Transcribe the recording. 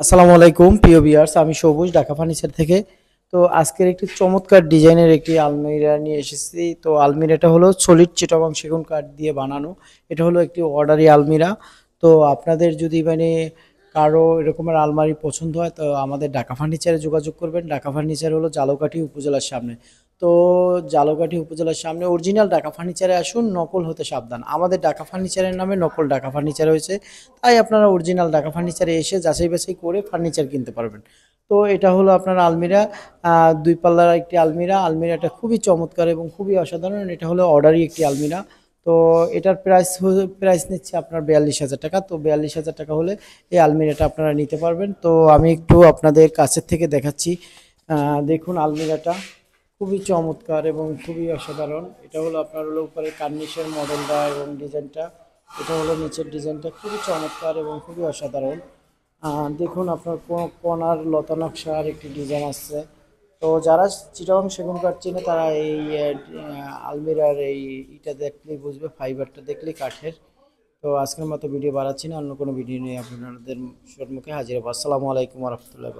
আসসালামু আলাইকুম প্রিয় ভিউয়ার্স, আমি সবুজ ঢাকা ফার্নিচার থেকে। তো আজকের একটি চমৎকার ডিজাইনের একটি আলমিরা নিয়ে এসেছি। তো আলমিরাটা হলো সলিড চিটাগং সেগুন কাঠ দিয়ে বানানো। এটা হলো একটি অর্ডারি আলমিরা। তো আপনাদের যদি কারো এরকমের আলমারি পছন্দ হয় তো আমাদের ঢাকা ফার্নিচারে যোগাযোগ করবেন। ঢাকা ফার্নিচার হলো জালকাঠি উপজেলার সামনে। তো জালকাঠি উপজেলার সামনে অরিজিনাল ঢাকা ফার্নিচারে আসুন, নকল হতে সাবধান। আমাদের ঢাকা ফার্নিচারের নামে নকল ঢাকা ফার্নিচার হয়েছে, তাই আপনারা অরিজিনাল ঢাকা ফার্নিচারে এসে যাচাই বাছাই করে ফার্নিচার কিনতে পারবেন। তো এটা হলো আপনার আলমিরা, দুই পাল্লার একটি আলমিরা। আলমিরাটা খুবই চমৎকার এবং খুবই অসাধারণ। এটা হলো অর্ডারি একটি আলমিরা। তো এটার প্রাইস নিচ্ছে আপনার 42,000 টাকা। তো 42,000 টাকা হলে এই আলমিরাটা আপনারা নিতে পারবেন। তো আমি একটু আপনাদের কাছের থেকে দেখাচ্ছি। দেখুন আলমিরাটা খুবই চমৎকার এবং খুবই অসাধারণ। এটা হলো আপনার হলো উপরে কার্নিশের মডেলটা এবং ডিজাইনটা। এটা হলো নিচের ডিজাইনটা খুবই চমৎকার এবং খুবই অসাধারণ। দেখুন আপনার কোনার লতা নকশার একটি ডিজাইন আসছে। তো যারা চিটাগং সেগুন কাঠ চেনে তারা এই আলমিরার এই ইটা দেখলেই বুঝবে, ফাইবারটা দেখলেই কাঠের। তো আজকের মতো ভিডিও বাড়াচ্ছি না, অন্য কোনো ভিডিও নিয়ে আপনাদের সম্মুখে হাজির হবো। আসসালামু আলাইকুম রহমতুল্লাহ।